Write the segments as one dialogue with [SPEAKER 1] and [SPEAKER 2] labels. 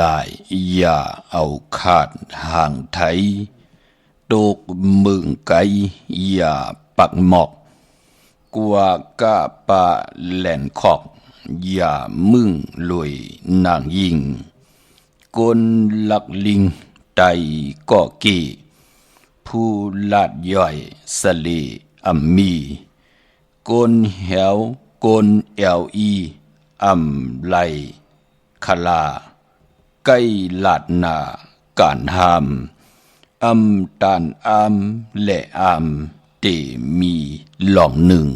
[SPEAKER 1] ลายอย่าเอาขาดห่างไทยตกมึงไกอย่าปักหมอกกว่ากะปะแหลนขอกอย่ามึงลวยนางยิงกลหลักลิงไตก่อกี่ผู้ลาดย่อยสลีอัมมีกลแหวกลเอลอีอัมไลคลาไกลาดนาการหามอัมตานอัมและอัมเตมีหลองหนึ่ง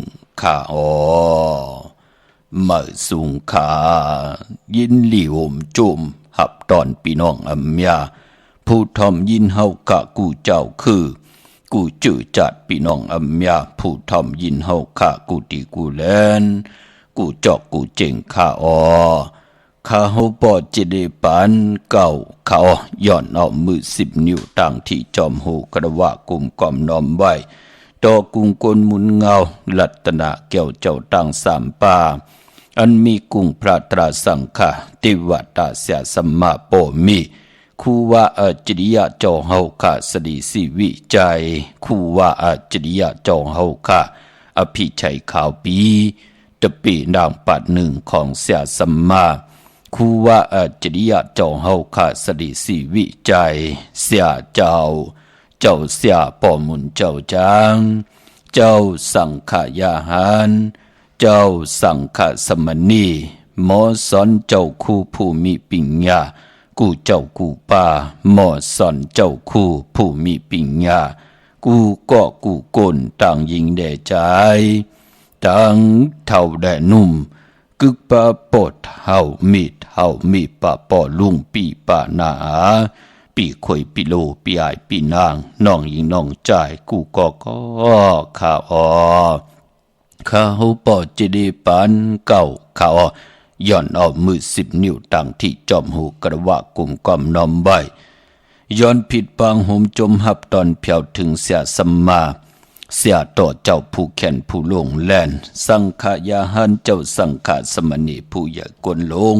[SPEAKER 1] ขาเมื่อสูงขายินหลีโอมจุมหับตอนพี่น้องอัมยาผู้ทอมยินเฮากะกูเจ้าคือกูจื้อจัดพี่น้องอัมยาผู้ทอมยินเฮากะกูตีกูแลนกูจอกกูเจ๋งข้าข้าเฮาปอจิเดปันเก่าเขาย่อนเอามือ10 นิ้วตั้งที่จอมหูกระวะกุมก่อมน้อมไว้ต่อกุงกลมุนเงาลัตนะแก้วเจ้าตั้ง3 ป่าอันมีกุงพระตราสังฆาติวัตตาเสียสัมมาโปมิคูว่าอจริยะเจ้าเฮาคาสดีสิวิจัยคูว่าอจริยะเจ้าเฮาคาอภิชัยข่าวปีตะปีนางปัดหนึ่งของเสียสัมมาคูว่าอจริยะเจ้าเฮาคาสดีสิวิจัยเสียเจ้าเสียป่อมุนเจ้าจางเจ้าสังขยาหารเจ้าสังฆสมณีหมอสอนเจ้าคู่ผู้มีปิญญากูเจ้ากูป่าหมอสอนเจ้าคู่ผู้มีปิญญากูก็กูกลต่างยิงแด่ใจต่างเท่าแด่นุ่มกึกปะปดเฮามีปะปอลุงปีปะนาปีคอยปีโลปีอายปีนางน้องยิงน้องจ่ายกูก็ข้าข้าเฮาปอจิเดปันเก่าข้าย่อนเอามือ10 นิ้วตั้งที่จอมหูกระวะกุมกอมน้อมไว้ย้อนผิดปางหุมจมหับตอนเพียวถึงเสียสัมมาเสียต่อเจ้าผู้แขนผู้ลงแล่นสังขยาหันเจ้าสังฆสมณีผู้ใหญ่กวนลง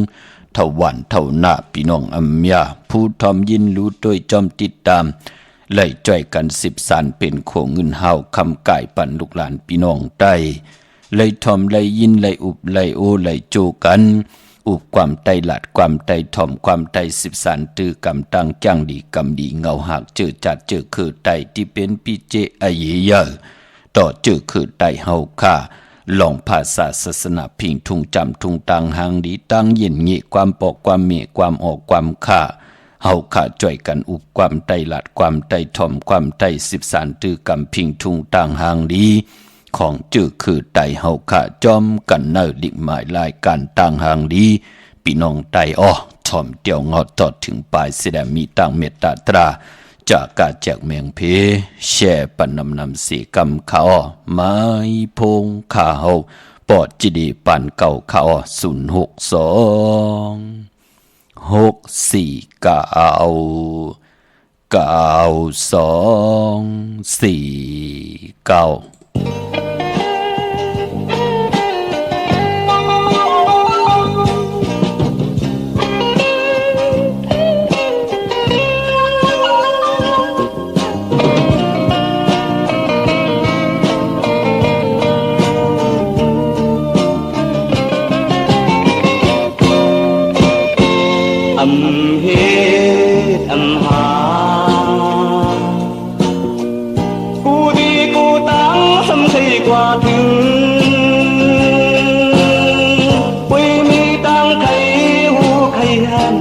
[SPEAKER 1] เท่าวันเท่าหน้าพี่น้องอัมยาผู้ทอมยินรู้โดยจอมติดตามไล่จ่อยกัน10 สารเป็นโขงเงินเฮาคำกายปั่นลูกหลานพี่น้องใต้ไล่ทอมไล่ยินไล่อุบไล่โอไล่โจกันอุบความไตหลัดความไตทอมความไต10 สารตือกำตั้งจ้างดีกำดีเงาหักเจอจัดเจอคือไตที่เป็นปีเจอเยเยอต่อเจอคือไตเฮาค่าลองภาษาศาสนาพิงทุงจำทุงตังหางดีตั้งเย็นเงีความปอกความเมความออกความค่าเฮาขาจ่อยกันอุบความไตหลัดความไตทอมความไต10 สารตือกำพิงทุงตังหางดีของจื้อคือไตเฮาขาจอมกันเนอดิหมายลายการต่างหางดีพี่น้องไตทอมเตียวงอตอดถึงปลายเสดมีตั้งเมตตาตราจากกาแจกเมียงเพแช่ปันนำสีกำขาไม้พงขาเฮาปอดจิดีปันเก่าขา06294
[SPEAKER 2] âm hết âm hà cô đi cô táng xâm xây qua thương quê mi tang khay hu khay han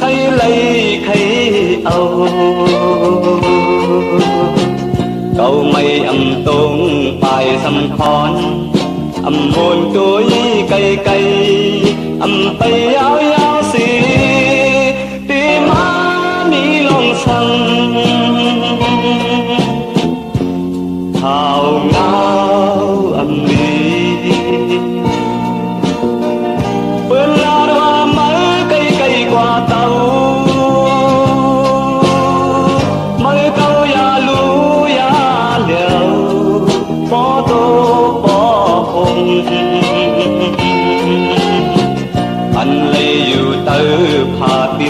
[SPEAKER 2] khay lay khay âu cầu mây âm tôn bài xâm khón âm hồn tối cây cây âm tây áo áo xì tìm má mi lòng sân thảo ngao âm đi bên la đoa mới cây cây qua tàu mới câu ya lu ya liều bó tô bó hồng anh lấyอยู่เตอผาติ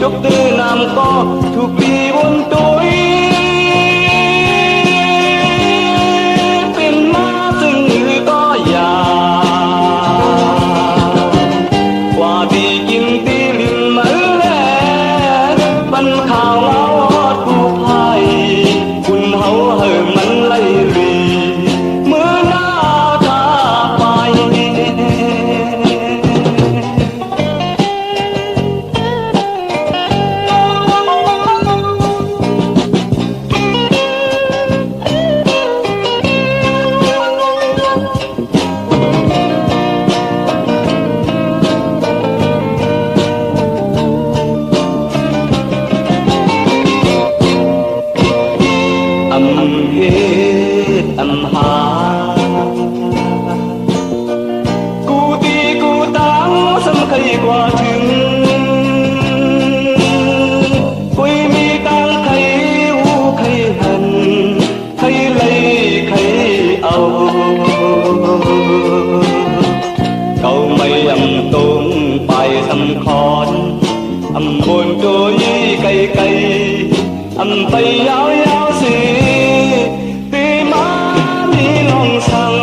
[SPEAKER 2] ทุกตื้อนำก็ทุกปีวนตุยเป็นมาซึ่งก็ยากว่าที่กินตีลิมมาแล้วบันข่าวเงากูไพ่คุณเฮาเหิมมันไล่รีเมื่อหน้าตาไปอำเหตุอำหากูตีกูตังสำคัญกว่าถึงกุยมีตังใครหูใครหันใครเลยใครเอาเขาไม่อำตรงไปสำคอนอำบนตัวยี่ไกลไกลอำไปยาวยาวสิตีมามีลองสั่ง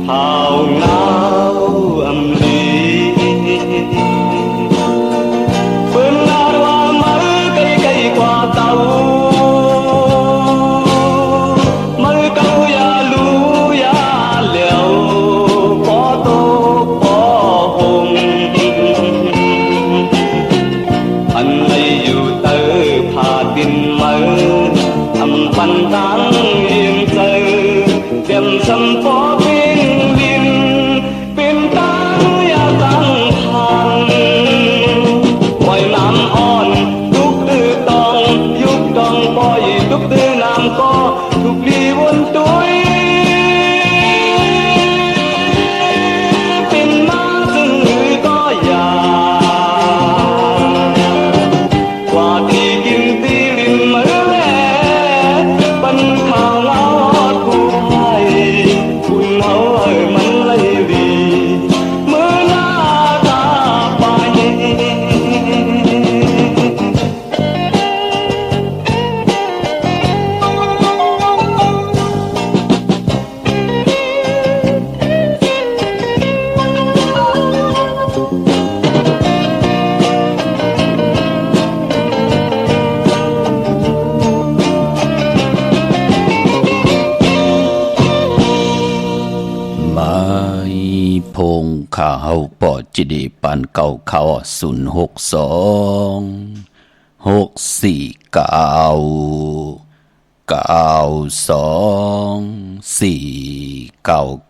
[SPEAKER 2] เท้าหนาวอำลีเปิ้นลาดว่ามือไกลไกลกว่าเก่ามือเก่าอย่ารู้อย่าเหลียวพอโตพอหงอันไหลอยู่เตอผาดินมือทำปันตังเอียงเจอเตรียมสำปอปิ้งลินเป็นตังอย่าตั้งพันปล่อยน้ำอ่อนทุกตื้อตองยุบตองปล่อยทุกตื้อน้ำก็ทุกลีวนตุยเป็นมาซึ่งก็ยากว่าที่กินตีลิมมือแลปันข่าวเงากูไพ่คุณเฮามันไล่รีเมื่อหน้าตาไป
[SPEAKER 1] ไม้พงข้าวปอจิดีปันเก่าเขา062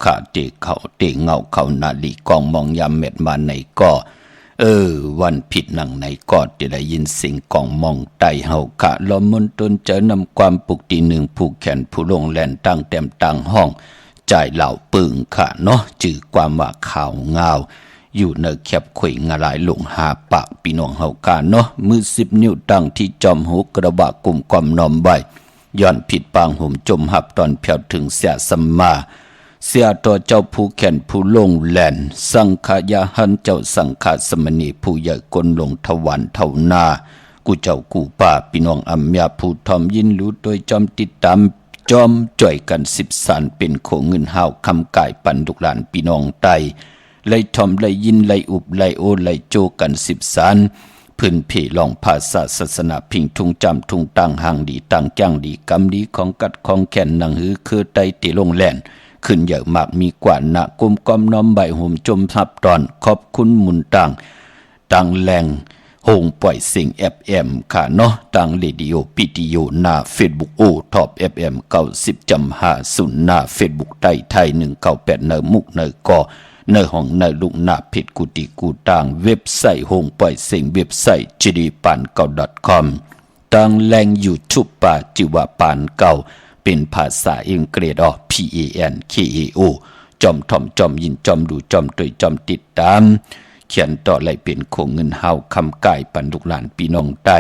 [SPEAKER 1] ขาเตเขาเตเงาเขานาลีกองมองยามเม็ดมาในก็วันผิดหนังในก็ได้ยินเสียงกองมองไตเฮาขะลมมนตนเจอนำความปลุกตีหนึ่งผู้แขนผู้ลงแลนตั้งเต็มตั้งห้องจ่ายเหล่าปึงค่ะเนาะจือความว่าข่าวเงาอยู่เนแคบข่อยงาลายหลงหาปากปีน้องเฮากาเนาะมือ10 นิ้วตั้งที่จอมหูกระบะกลุ่มความนอมใบย้อนผิดปางห่มจมหับตอนเพียวถึงเสียสัมมาเสียต่อเจ้าผู้แขนผู้ลงแลนสังขยาหันเจ้าสังขาสมณีผู้ใหญ่กลลงทวันเท่านากูเจ้ากูป่าปีน้องอัมยาผู้ทอมยินรู้โดยจอมติดตามจอมจ่อยกัน10 สานเป็นโขเงินห้าวคำกายปันดุกหลานพี่น้องไตไล่ทอมไล่ยินไล่อุบไล่โอไล่โจกัน10 สานพื้นเพลองภาษาศาสนาพิงทุงจำทุงตั้งห่างดีตั้งจ้างดีกำดีของกัดของแก่นหนังหือคือไตติลงแลนขึ้นเยอะมากมีกว่าหนะกุมกอมน้อมใบห่มจมทับตอนขอบคุณมุนตังแรงโฮงปล่อยสิ่ง FM ค่ะเนาะตังเรดิโอปิติโยหน้า Facebook โอท็อป FM 90.50หน้า Facebook ไทย198เนอมุกเนอก็เนอห้องเนอลุงหน้าเพจกุฏิกูต่างเว็บไซต์โฮงปล่อยสิ่งเว็บไซต์ gdpan9.com ตังแรง YouTube ป่าจิวาปานเก่าเป็นภาษาอังกฤษPANKAO จอมถ่อมจอมยินจอมดูจอมตยจอมติดตามเขียนต่อไล่เป็นโคงเงินเฮาคำกายปันลูกหลานพี่น้องใต้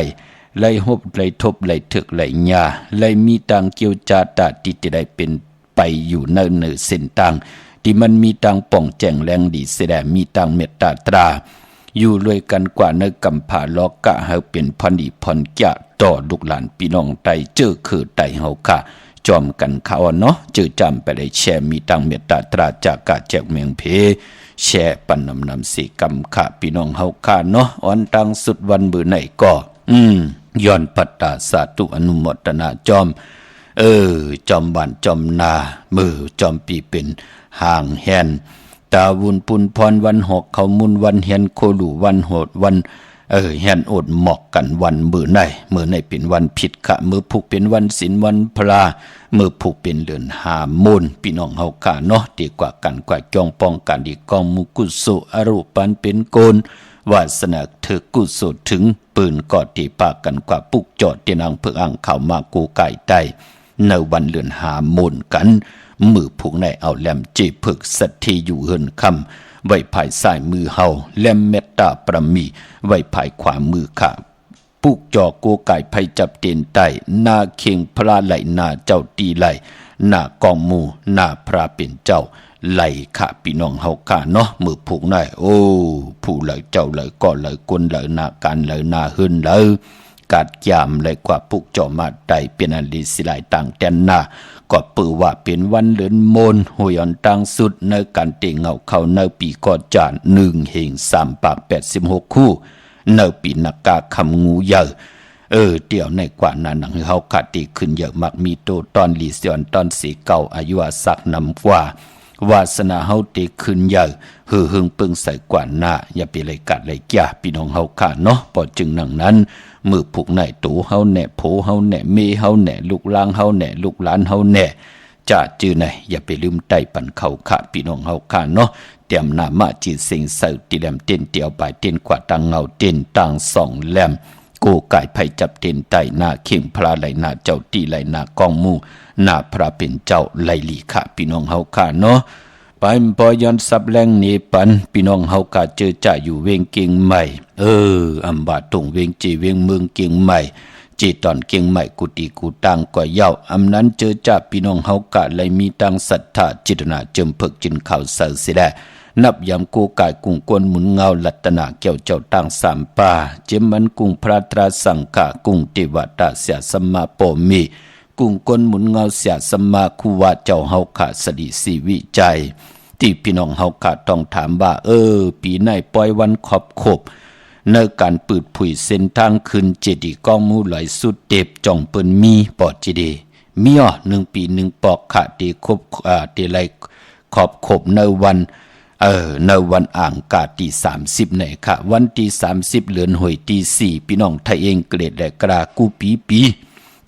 [SPEAKER 1] ไล่ฮบไล่ทบไล่ถึกไล่ญาไล่มีตังเกี่ยวจาตาติได้เป็นไปอยู่เนิ่นเส้นตังที่มันมีตังป่องแจ่งแรงดีเสดมีตังเมตตาตรา อยู่รวยกันกว่าในกำผาลอกกะเฮาเป็นพรดีพรแก่ต่อลูกหลานพี่น้องไตเจอคือไตเฮาค่ะจอมกันเขาเนาะเจอจำไปได้แชร์มีตังเมตตาตราจากกะแจกเมืองเพแชร์ปันนำสีกำค่ะพี่น้องเฮาค่ะเนาะอ่อนตังสุดวันมื้อไหนก็ย้อนปัตตาสาธุอนุโมทนาจอมจอมบ้านจอมนามือจอมปีเป็นห่างแหนตาวุนปุนพรวันหกเขามุนวันเฮียนโคลูวันโหดวันแหนอดหมอกกันวันมื้อไหนเป็นวันผิดค่ะมื้อผูกเป็นวันศีลวันพระมื้อผูกเป็นเดือนหามูลพี่น้องเฮาค่ะเนาะดีกว่ากันกว่าจองป้องกันดีกองมุกุสุอรูปันเป็นโกนวาสนาเธอกุศลถึงปืนกอดที่ปากกันกว่าปุกจอดที่นางเพื่ออ่างเข้ามากูไก่ใต้ในวันเลือนหามูลกันมือผูกในเอาแหลมจีผึกสัตทีอยู่เฮินคำไว้ภายซ้ายมือเฮาแหลมเมตตาประมีไว้ภายขวามือข้าปุกจอกูไก่ไผจับเตียนใต้นาเข่งพระไหลนาเจ้าตีไหลหน้ากองมูหน้าพระเป็นเจ้าไหลค่ะพี่น้องเฮาค่ะเนาะมือผูกในผู้ไหลเจ้าไหลก่อไหลกวนไหลนาการไหลนาหึนไหลกาดยามไหลกว่าปุกจอมาไตเป็นอันดีสิหลายต่างแดนนาก็ปือว่าเป็นวันเลือนโมนหวยอนตังสุดในการเตงเงาเข้าในปีก่อจาน1 เหง 3 ปาก 86 คู่ในปีนักกาคำงูเยอะเดี๋ยวในกว่านั้นหนังเฮาขาดตีขึ้นเยอะมักมีโตตอนลีเซียนตอนสีเก่าอายุอาศักนำกว่าวาสนาเฮาตีขึ้นเยอะหึงปึงใส่กว่าหน้าอย่าไปเลยกัดเลยแก่พี่น้องเฮาขาเนาะพอจึงหนังนั้นมือผูกในตูเฮาแหน่โผเฮาแหน่เมเฮาแหน่ลูกลางเฮาแหน่ลูกหลานเฮาแหน่จะจื้อไหนอย่าไปลืมไต้ปันเขาขาพี่น้องเฮาขาเนาะเตรียมหน้ามาจีเสิงเสาตีแหลมเต้นเตียวไปเต้นกว่าตังเงาเต้นตังสองแหลมกูไก่ไผจับเต้นไต้หน้าเข่งพระไหลหน้าเจ้าตีไหลหน้ากองมูหน้าพระเป็นเจ้าไหลหลีขาพี่น้องเฮาขาเนาะไปปอย้อนซับแรงนี้ปันพี่น้องเฮากะเจอจ่าอยู่เวงเกียงใหม่อำบาตรงเวงจีเวงเมืองเกียงใหม่จีตอนเกียงใหม่กุฏิกูตังก็เย้าอำนั้นเจอจ่าพี่น้องเฮากะเลยมีตังศรัทธาจิตนาเจิมเพิกจินข่าวเสือสิแลนับยำกูกายกุ้งกวนหมุนเงาลัตนาเกี่ยวเจ้าตังสามป่าเจมมันกุ้งพระตราสังฆะกุ้งเทวตาเสียสมมาโปมีกุ้งกวนหมุนเงาเสียสมมาคูวาเจ้าเฮาขาสดีสีวิจัยที่พี่น้องเฮาขาต้องถามว่าปีไหนปล่อยวันขอบขบในการปืดผุยเส้นทางขึ้นเจดีย์กองมูไหลสุดเต็บจ่องเปิ้นมีปอดเจดีย์มี1 ปี 1 ปอกขาตีครบตีไหลขอบขบในวันในวันอ่างกาตี30เนี่ยค่ะวันที่30เดือนหวยตี4พี่น้องไทยเองเกรดและกรากูปี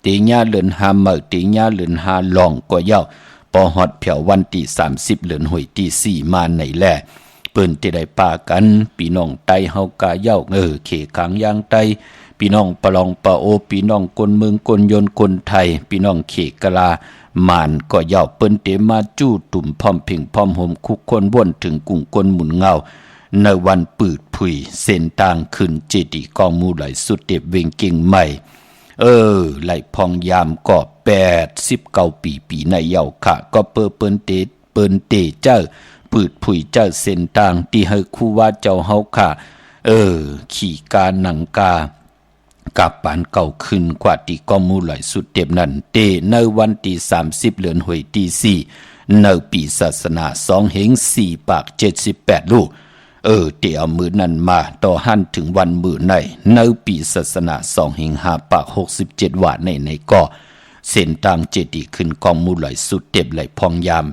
[SPEAKER 1] ตีญาเดือน5มื้อตีญาเดือน5ลองก็ยาวพอฮอดเผียววันที่30เดือนหวยที่4มาไหนแลเปิ้นที่ได้ปากันพี่น้องไตเฮากะเย้าเขขังยางไตพี่น้องปะลองปะโอพี่น้องคนเมืองคนยนต์คนไทยพี่น้องเขกะลามานก็เย้าเปิ้นเตมาจู้ตุ่มพร้อมพิงพร้อมห่มคุกคนว่นถึงกุ้งกลหมุนเงาในวันปืดผุยเส้นทางขึ้นเจดีย์กองมูไหลสุดเต็บเวงเก่งใหม่ไหลพองยามก็89 ปีในเย้าค่ะก็เปิ้นเตเจ้าปืดผุยเจ้าเส้นทางที่ให้คู่ว่าเจ้าเฮาค่ะขี่กาหนังกากับปานเก่าขึ้นกว่าที่กองมูไหลสุดเต็มนั้นเตในวันที่30เดือนหวยที่4ในปีศาสนา2 เหง 4 ปาก 78 ลูกเตเอามือนั้นมาต่อหันถึงวันมือในปีศาสนา2 เหง 5 ปาก 67 ว่าในก็เส้นทางเจดีย์ขึ้นกองมูไหลสุดเต็มไหลพองยาม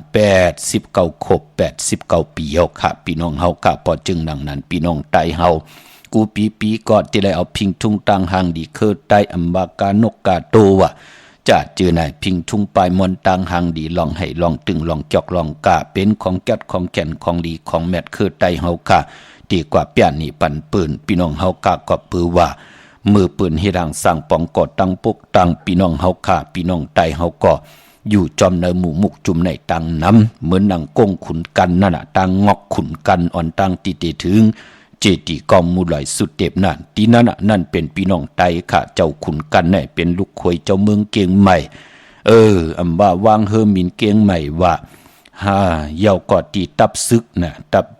[SPEAKER 1] 89 ครบ89 ปีเฮาค่ะพี่น้องเฮากะพอจึงดังนั้นพี่น้องไตเฮากูปีก็ที่ได้เอาพิงทุ่งตังหางดีเคอใต้อัมบากานกกาโตวะจะเจอไหนพิงทุ่งปลายมนตังหางดีลองให้ลองตึงลองจอกลองกะเป็นของแก๊ดของแก่นของดีของแมทเคอใต้เฮาค่ะดีกว่าเปียนนี่ปันปืนพี่น้องเฮากะก็ปือว่ามือปืนให้ดังสั่งปองกอดตังปกตังพี่น้องเฮาค่ะพี่น้องไตเฮาก็อยู่จอมในหมู่มุกจุ่มในตังน้ำเหมือนนางกงขุนกันนั่นน่ะตังงอกขุนกันอ่อนตังติเตถึงเจดีย์กองมูไหลสุดเต็บนั่นที่นั่นเป็นพี่น้องไตค่ะเจ้าขุนกันเนี่ยเป็นลูกควยเจ้าเมืองเกียงใหม่อำว่าวางเฮอมินเกียงใหม่ว่า เยาวก็ตีตับซึกนะ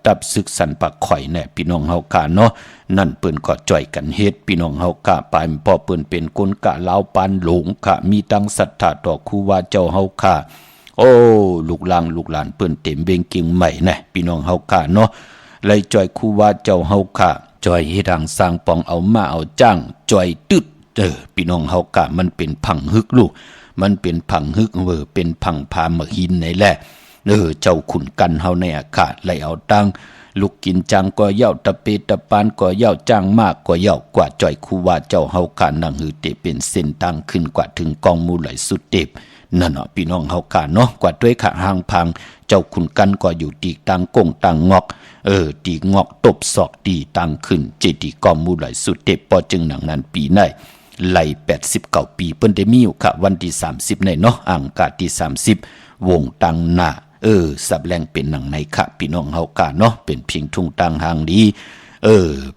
[SPEAKER 1] ตับซึกสันปากข่อยเนี่ยพี่น้องเฮากะเนาะนั่นเปิ้นก็จ่อยกันเฮ็ดพี่น้องเฮากะปายพอเปิ้นเป็นคนกะลาวปานหลงกะมีตั้งศรัทธาต่อครูว่าเจ้าเฮากะโอ้ลูกหลานเปิ้นเต็มเบงกิ่งใหม่นะพี่น้องเฮากะเนาะไล่จ่อยครูว่าเจ้าเฮากะจ่อยเฮ็ดทางสร้างปองเอามาเอาจ้างจ่อยตึดพี่น้องเฮากะมันเป็นผังฮึกลูกมันเป็นผังฮึกเป็นผังพามหินไหนแหละเจ้าขุนกันเฮาในอากาศไหลเอาตังลูกกินจังก็เย่าตะเปตะปานก็เย่าจ้างมากก็เย่ากว่าจ่อยคูว่าเจ้าเฮากะนังหือเตเป็นเส้นตังขึ้นกว่าถึงกองมูไหลสุดเต็บนั่นเนาะพี่น้องเฮากะเนาะกว่าด้วยขะหางพังเจ้าขุนกันก็อยู่ตีตังกงตังงอกตีงอกตบศอกตีตังขึ้นเจดีกองมูไหลสุดเต็บพอจึงหนังนั้นปีไหนไหล89ปีเปิ้นได้มีอยู่ค่ะวันที่30ในเนาะอ่างกาที่30วงตังหน้าสับแรงเป็นหนังในค่ะพี่น้องเฮากะเนาะเป็นเพียงทุ่งตังหางดี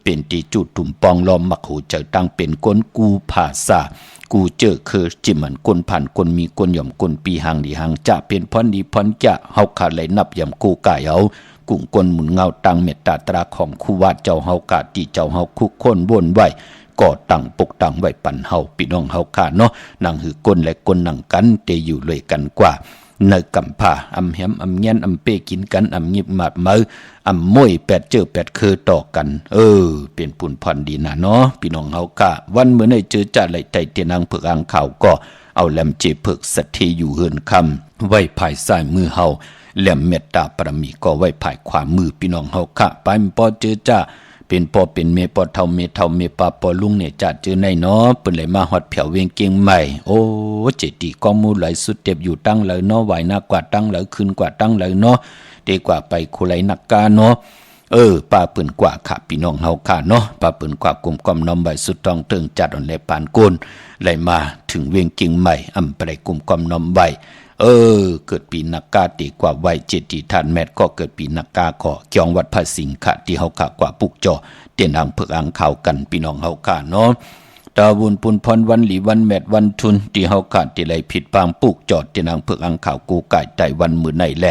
[SPEAKER 1] เป็นตีจุดตุ่มปองลอมมักหูเจอตังเป็นก้นกูภาษากูเจอคือจิมันก้นผ่านก้นมีก้นหย่อมก้นปีหางดีหางจะเป็นพรดีพรจะเฮาขาดไหลนับย่ำกูกายเอากุ้งก้นหมุนเงาตังเมตตาตราของคู่วาดเจ้าเฮากะที่เจ้าเฮาคุกคนบ่นไว้ก่อตั้งปกตั้งไว้ปันเฮาพี่น้องเฮากะเนาะนั่งหือก้นและก้นนั่งกันเตอยู่เลยกันกว่าในกำพาอำแหมอำเงี้ยนอำเป้กินกันอำยิบมาดมืออำม้วยแปดเจอแปดคือต่อกันเป็นปุ่นผ่อนดีนะเนาะพี่น้องเฮากะวันเมื่อในเจอจ่าไหลใจเตียนางเผือกอ่างข่าวก็เอาแหลมเจเผือกสัตเทอยู่เฮือนคำไว้ภายซ้ายมือเฮาแหลมเมตตาปรมีก็ไว้ภายขวามือพี่น้องเฮากะไปปอเจอจ่าเป็นปอเป็นเมปอเท่าเมปาปอลุงเนี่ยจัดเจอในเนาะเปิ้นเลยมาฮอดแผวเวียงเกียงใหม่โอ้เจดีกองมูไหลสุดเต็บอยู่ตั้งเลยเนาะไหวหน้ากว่าตั้งเลยขึ้นกว่าตั้งเลยเนาะดีกว่าไปคุไหลนักกาเนาะป้าเปิ้นกว่าค่ะพี่น้องเฮาค่ะเนาะป้าเปิ้นกว่ากลมกอมน้อมใบสุดทองเติงจัดอ่อนแลปานโกนไหลมาถึงเวียงเกียงใหม่อำไปกลมกอมน้อมใบเกิดปีนักกาตีกว่าไว้เจดีทานแมทก็เกิดปีนักกาก็เกี่ยงวัดพระสิงห์ค่ะที่เฮากะกว่าปุกจอเตียนอ่างเผือกอ่างข่าวกันพี่น้องเฮากะเนาะตาบุญปุนพรวันหลีวันแมทวันทุนที่เฮากะที่ไหลผิดปางปุกจอดเตียนอ่างเผือกอ่างข่าวกูไก่ใจวันมือในแล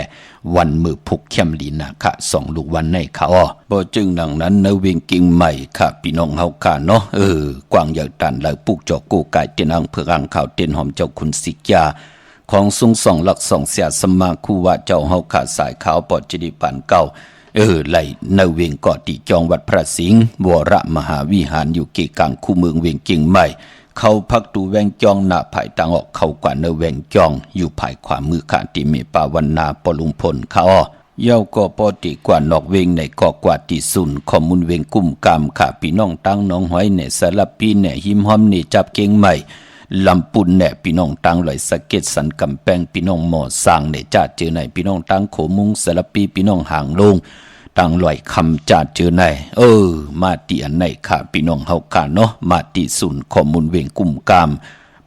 [SPEAKER 1] วันมือพุกเข้มลีนาค่ะ2ลูกวันในค่ะบ่จึงดังนั้นในเวียงกิ่งใหม่ค่ะพี่น้องเฮากะเนาะกว้างใหญ่ตันไหลปุกจอกูไก่เตียนอ่างเผือกอ่างข่าวเตียนหอมเจ้าคุณสิกยาของทรงส่องหลักส่องเสียสมาคูว่าเจ้าเฮาขาสายขาวปอดจดีปานเก่าไหลในเวียงเกาะติจองวัดพระสิงห์วรมหาวิหารอยู่เกกลางคู่เมืองเวียงเกียงใหม่เขาพักตูแวงจองหน้าภายต่างออกเขากว่าเนแวงจองอยู่ภายขวามือขาติเมปาวันนาปลุงพลเขาเย้าก็ปอติกว่านอกเวงในกอกว่าติสุนข้อมูลเวงกุ่มกามขาพี่น้องตั้งน้องหอยในสารปีในหิมหอมในจับเกียงใหม่ลำปุนแหน่พี่น้องตังไหลสะเก็ดสันกำแพงพี่น้องหมอสร้างเนี่ยจ่าเจอในพี่น้องตังโขมุงสารปีพี่น้องห่างลงตังลอยคำจ่าเจอในมาตีอันไหนค่ะพี่น้องเฮากาเนาะมาตีสุนข้อมูลเวงกุ่มกาม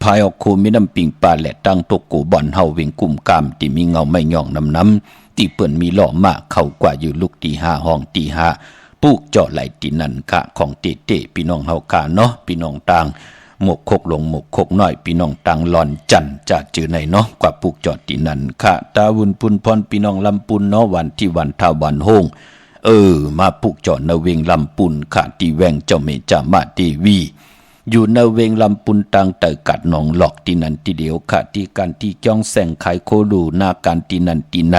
[SPEAKER 1] พายออกโคมีน้ำปิงปลาและตั้งตกกูบ่อนเฮาเวงกุ่มกามที่มีเงาไม่ย่องน้ำที่เปิ่นมีหล่อมากเข้ากว่าอยู่ลูกตี5ห้องตี5ปูกเจาะไหลตีนันค่ะของเตพี่น้องเฮากาเนาะพี่น้องตังหมกคกลงหมกคกน้อยพี่น้องตังหลอนจันจะจือในเนาะกว่าปลูกจอดที่นั่นค่ะตาวุนปุนพรพี่น้องลำปุนเนาะวันที่วันทาวันโฮงมาปลูกจอดในเวงลำปุนค่ะที่แวงเจ้าเมจามาตีวีอยู่ในเวงลำปุนตังเตอกัดหนองหลอกที่นั่นที่เดียวค่ะที่การที่จ้องแสงไขโคดูหน้าการที่นั่นที่ไหน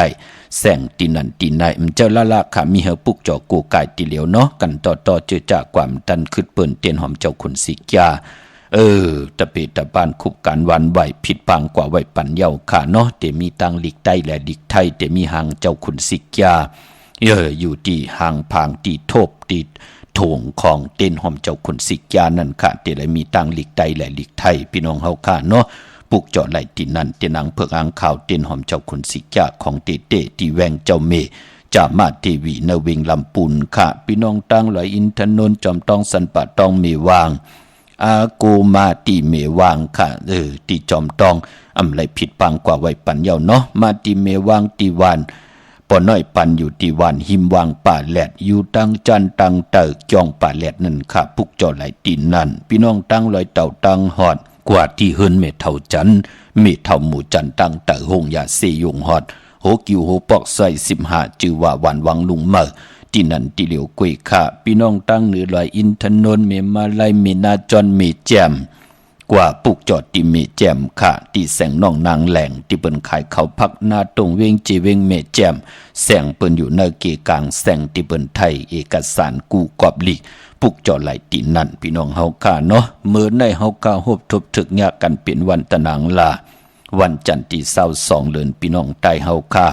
[SPEAKER 1] แสงที่นั่นที่ไหนมันเจ้าละค่ะมีเฮาปลูกจอกูกายที่เหลียวเนาะกันต่อเจอจากความตันขึ้นเปิ้นเตียนหอมเจ้าคุณสิกยาตะเปตะปานคุบการวันไหวผิดปังกว่าไหวปันเยาค่ะเนาะแต่มีตังหลีกใต้และหลีกไทยแต่มีหางเจ้าคุณสิกยาอยู่ที่หางพางที่โทบติดโถงของเต้นหอมเจ้าคุณสิกยานั่นค่ะแต่ละมีตังหลีกใต้และหลีกไทยพี่น้องเฮาค่ะเนาะปลูกเจาะไหลที่นั่นเตนังเผือกอ่างข่าวเต้นหอมเจ้าคุณสิกยาของเตที่แวงเจ้าเมจามาเทวีนเวงลำปุนค่ะพี่น้องตังไหลอินทนนท์จอมตองสันปะตองเมวางอากูมาตีเมวางค่ะตีจอมตองอำไรผิดปังกว่าไว้ปันเยาเนาะมาตีเมวางตีวันปอน้อยปันอยู่ตีวันหิมวางป่าแหลดอยู่ตั้งจันตั้งเติกจองป่าแหลดนั่นค่ะพุกจอไหลตีนั่นพี่น้องตั้งลอยเต่าตั้งหอดกว่าที่เฮินเมเท่าจันเมเท่าหมู่จันตั้งเติกหงยาเสยงหอด โหกิวโหปอกใส่15จือว่าวันวังลุงเมอที่นั่นที่เหลียวกุยค่ะพี่น้องตั้งเหนือลอยอินทนนท์เมมาไลเมนาจอนเมแจมกว่าปุกจอดที่เมแจมค่ะที่แสงน้องนางแหล่งที่เปิ้นขายเขาพักนาตรงเวงจีเวงเมแจมแสงเปิ้นอยู่ในเกกลางแสงที่เปิ้นไทยเอกสารกูกอบลีปุกจอดไหลตีนั่นพี่น้องเฮาค่ะเนาะเมื่อในเฮาค่ะฮบทบถึกยากกันเป็นวันตะนางลาวันจันทร์ที่22เดือนพี่น้องใต้เฮาค่ะ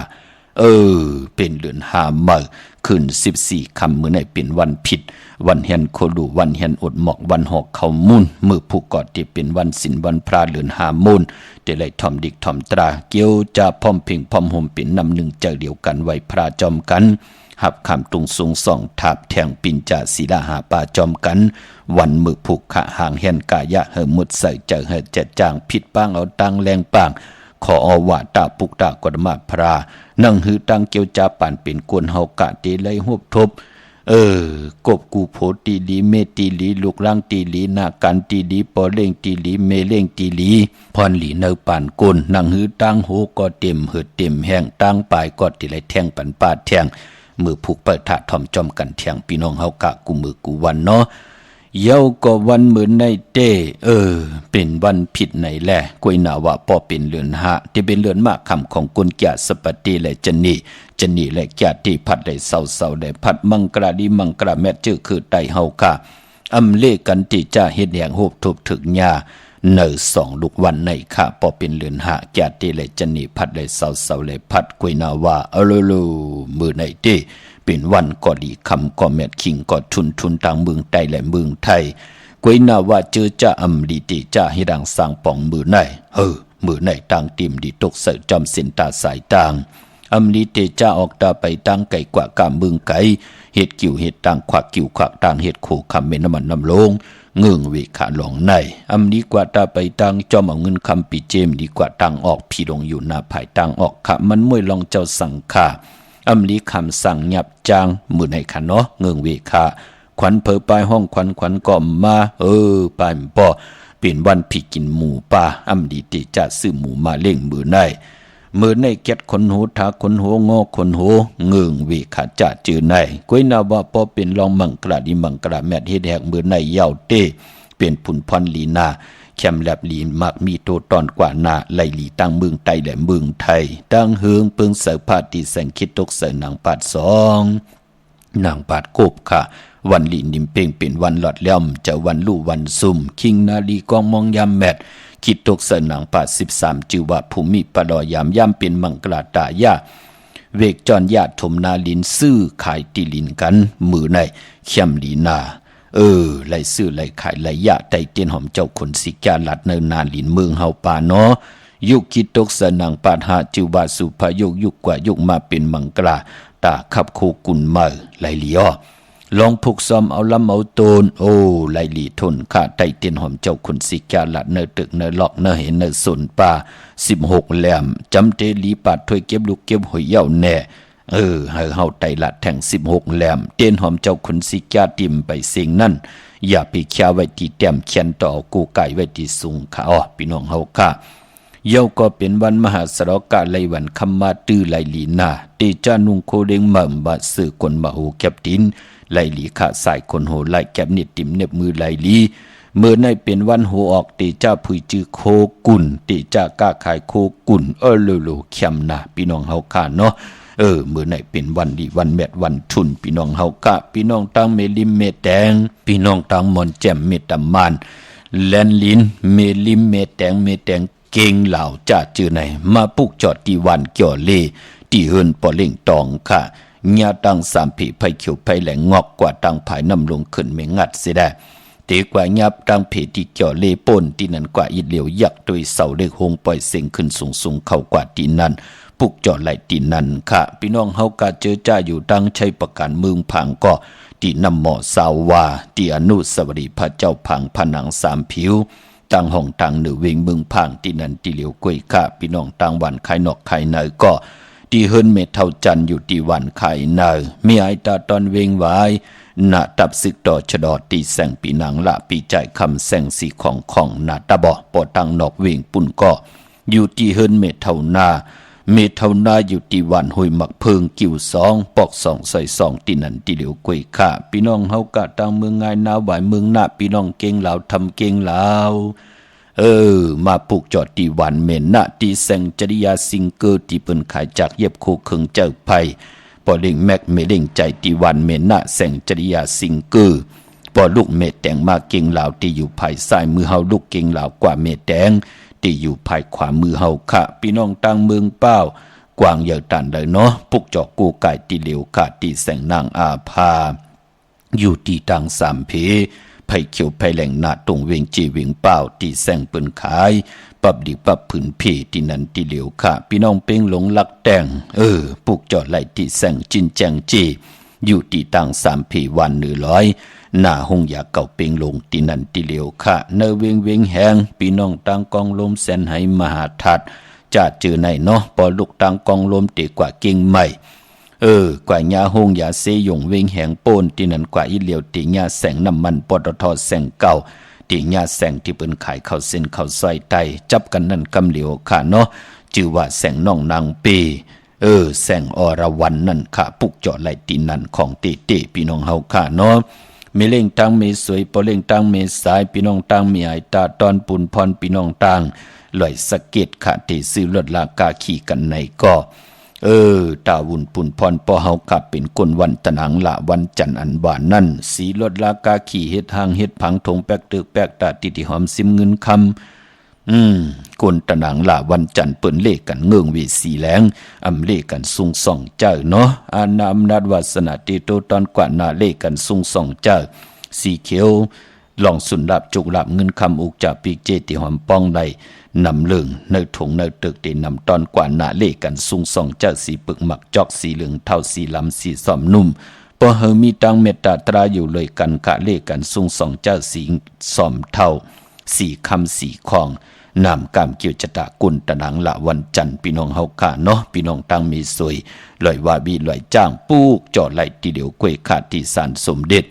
[SPEAKER 1] เป็นเดือน5มื้อขึ้น14ค่ำมื้อไหนเป็นวันผิดวันแห่นโคดูวันแห่นอดหมอกวันหอกเข้ามูลมื้อผู้กอดที่เป็นวันศีลวันพระเดือน5มูลได้ไล่ถ่อมดิกถ่อมตราเกี่ยวจะพร้อมเพ่งพร้อมห่มเป็นนำหนึ่งใจเดียวกันไว้พระจอมกันหับคำตุงสูงส่องถาบแทงปินจ่าศิลาหาป่าจอมกันวันมือผูกขะห่างแห่นกายะเหิมุดใส่เจอเหิดจะจางผิดป้างเอาตังแรงป่างขออว่าตาปุกตากฎมาพรานั่งหือตังเกียวจาป่านเป็นกวนเฮากะเตเลยหบทบกบกูโพตีลีเมตีลีลูกล่างตีลีนากันตีลีปอเล่งตีลีเมเล่งตีลีพรหลีเนอป่านกวนนั่งหือตังโหก็เต็มเหิดเต็มแห้งตังปลายก็ติเลยแทงปันปาดแทงมือผูกเปิดถาทอมจอมกันเทียงพี่น้องเฮากะกูมือกูวันเนาะเย้าก็วันเหมือนในเต้เป็นวันผิดไหนแหละกวยนาว่าป้อเป็นเรือนหะที่เป็นเรือนมากคำของกุญแจสปติและจันนี่และแก่ที่พัดได้เศร้าได้พัดมังกราดีมังกราแม่จื้อคือไตเฮากะอำเลกันที่จะเฮ็ดแห่งโหบทุบถึกหญ้าเนอ2ลูกวันในค่ะป้อเป็นเรือนหะแก่ที่และจันนี่พัดได้เศร้าและพัดกวยนาว่ามือในเต้เป็นวันก็ดีคำก็แม่คิงก็ทุนต่างเมืองใต้และเมืองไทยกวยนาว่าเจอจะอำลีติจะให้ดังสร้างป่องมือในมือในต่างติมดีตกเสจอมสินตาสายต่างอำลีติจะออกตาไปตั้งไก่กว่ากามเมืองไก่เฮ็ดกิ่วเฮ็ดต่างขวักกิ่วขวักต่างเฮ็ดโคคำเมน้ำมันน้ำลงเงืองเวขาหลงในอำลีกว่าตาไปตั้งจอมเอาเงินคำปีเจมดีกว่าต่างออกพี่ลงอยู่หน้าภายต่างออกขะมันมวยลองเจ้าสังฆาอำลีคำสั่งหยับจางมือในขันเนาะเงืองเวขาขวัญเผอปลายห้องขวัญก่อมมาปลายป่อเป็นวันพี่กินหมูป่าอำลีติจะซื้อหมูมาเล่งมือในแก็ดคนโหทาคนโหงอคนโหเงืองเวขาจะจือในกวยนาว่าป่อเป็นรองมังกราดีมังกราแมดเฮ็ดแหกมือในเยาวเต้เป็นผุนพรลีนาแคมแลบลีมักมีโตตอนกว่านาไลลีตั้งเมืองไต้และเมืองไทยตั้งเฮืองเปิงเสือพาตีแสงคิดตกเสือนางปาด2นางปาดกบค่ะวันลีนิมเป่งเป็นวันหลอดเลี่ยมจะวันลู่วันซุ่มคิงนาลีกองมองยามแมดคิดตกเสือนางปาด13จือว่าภูมิปดอยามย่ำเป็นมังกราตายาเวกจอนญาติถมนาลินซื้อขายตีลินกันมือในเข้มลีนาไล่ซื้อไล่ขายไล่ยะไตเตียนหอมเจ้าคนสิกาลัดเนินนานลินเมืองเฮาป่าเนาะยุคคิดตกสนังปาหาจิวบาสุภยุคกว่ายุคมาเป็นมังกราตาขับโคกุนมาไล่ลีอ้อลองผูกซ้อมเอาลำเอาโตนไล่ลีทนข้าไตเตียนหอมเจ้าคนสิกาลัดเนตึกเนล็อกเนเห็นเนสนป่า16แหลมจำเตลีปาดถ้วยเก็บลูกเก็บหอยเหย้าแน่ให้เฮาไตลัดแทง16แหลมเตียนหอมเจ้าขุนสิกาติมไปเสียงนั่นอย่าไปแค่ไว้ที่แต้มเขียนต่อกูไก่ไว้ที่สูงค่ะพี่น้องเฮาค่ะเยาก็เป็นวันมหาสรกาไลวันคำมาตื้อไลลีนาเตจานุงโคเดงมั่มบะสื่อคนมาโหแคบตินไลลีขาสายคนโหไลแคบนิดติมเน็บมือไลลีเมื่อในเป็นวันโหออกเตจ้าพุยจือโคกุนเตจาก้าขายโคกุนโลเข้มนาพี่น้องเฮาค่ะเนาะมื้อไหนเป็นวันดีวันแมดวันทุนพี่น้องเฮากะพี่น้องตังเมลิมเมแตงพี่น้องตังมอนแจ่มเมตามานแลนลินเมลิมเมแตงเก่งเหล่าจ้าจือไหนมาปุกจอดที่วันเกี่ยวเลที่เฮินปอเล่งตองค่ะญาตัง3ผีไผเขียวไผแหลงงอกกว่าตังภายน้ำลงขึ้นไม่งัดเสียได้ตีกว่ายับตังเพที่เกี่ยวเลป่นที่นั้นกว่าอิดเหลียวยักโดยเสาเลขหงปล่อยเสียงขึ้นสูงเข้ากว่าที่นั้นปุกจอดไหลตีนันค่ะพี่น้องเฮากะเจอจ้าอยู่ดังชัยประการเมืองพังก็ที่นำหมอสาววาที่อนุสาวรีย์พระเจ้าพังผนัง3ผิวตั้งห้องตั้งเหนือเวงเมืองพังที่นันที่เหลียวกล้วยค่ะพี่น้องตั้งวันขายนอกขายในก็ที่เฮิรนเมเท่าจันอยู่ที่วันขายในมีไอตาตอนเวงไว้หน้าตับซึกต่อชดอตีแสงปีนังละปีใจคำแสงสีของหน้าตาบ่อปอตั้งนอกเวงปุ่นก็อยู่ที่เฮิรนเมเท่านา เมเท่านาอยู่ที่วันห้วยหมักเพิงกิ่วสองปอกสองใส่สองที่นั่นที่เหลียวกวยข้าพี่น้องเฮากะต่างเมืองง่ายนาหวายเมืองหน้าพี่น้องเก่งลาวทำเก่งลาวมาปลูกจอดที่วันเมนนะที่แสงจริยาซิงเกอร์ที่เปิ้นขายจากเย็บโคเคิงเจ้าไผ่ปอเล่งแม็กเมเล่งใจที่วันเมนนะแสงจริยาซิงเกอร์ปอลูกเมแต่งมาเก่งลาวที่อยู่ภายซ้ายมือเฮาลูกเก่งลาวกว่าเมแดงที่อยู่ภายขวามือเฮาค่ะพี่น้องต่างเมืองเป้ากวางเหยาตันเลยเนาะปลุกจอกกูไก่ตีเหลียวขาดตีแสงนางอาภาอยู่ที่ตังสามเพไผ่เขียวไผ่แหล่งนาตรงเวงจีเวงเป้าตีแสงเปิ้นขายปับดิปับผืนเพที่นั้นตีเหลียวค่ะพี่น้องเป้งหลงลักแต่งปลุกจอดไหลที่แสงจินแจงจีอยู่ที่ตังสามเพวัน100หน้าห้องยาเก่าเป้งลงตีนั้นตีเหลียวค่ะเนเวงเวงแหงพี่น้องตังกองลมแสนไหมหาทัดจะเจอในเนาะปอลูกตังกองลมเตกว่าเก่งใหม่กว่ายาหงยาเสยงเวงแหงโปนที่นั่นกว่าอีเหลียวตียาแสงน้ำมันปตทแสงเก่าตียาแสงที่เปิ้นขายข้าวเส้นข้าวซอยไตจับกันนั่นกำเหลียวค่ะเนาะชื่อว่าแสงน้องนางปีแสงอรวรรณนั่นค่ะปุกเจาะไหลตีนั่นของเตพี่น้องเฮาค่ะเนาะเมเล่งตังเมสวยปอเล่งตังเมสายพี่น้องตังเมไอตาตอนปุ่นพรพี่น้องตังลอยสะเก็ดค่ะที่ซื้อรถลากาขี่กันในก็ตาวุ่นปุ่นพรปอเฮากับเป็นคนวันตะนังละวันจันทร์อันบานนั่นสีรถลากาขี่เฮ็ดหางเฮ็ดผังถงแป๊กตึกแป๊กตาติติหอมซิมเงินคำคนตะนังละวันจันทร์เปิ้นเลขกันเงืองวีสีแหลงเลขกันซุงส่องเจ้าเนาะอาณาอำนาจวาสนาติโตตอนกว่านาเลขกันซุงส่องเจ้าสีเขียวลองสุนลับจุกลับเงินคำอุกจากปีกเจติหอมป้องได้นำเลืองในถุงในตึกเดนำตอนกว่าหน้าเลกันซุงส่องเจ้าสีปึกหมักจอกสีเหลืองเท่าสีลำสีซ้อมนุ่มพอเฮมีตังเมตตาตราอยู่เลยกันกะเลกันซุงส่องเจ้าสีซ้อมเท่าสีคำสีคองนำกามเกี่ยวจตะกุลตะนังละวันจันทร์พี่น้องเฮาค่ะเนาะพี่น้องตังมีสวยลอยว่าบีลอยจ้างปูกจอดไหลทีเดียวกวยขาดที่ศาลสมเด็จ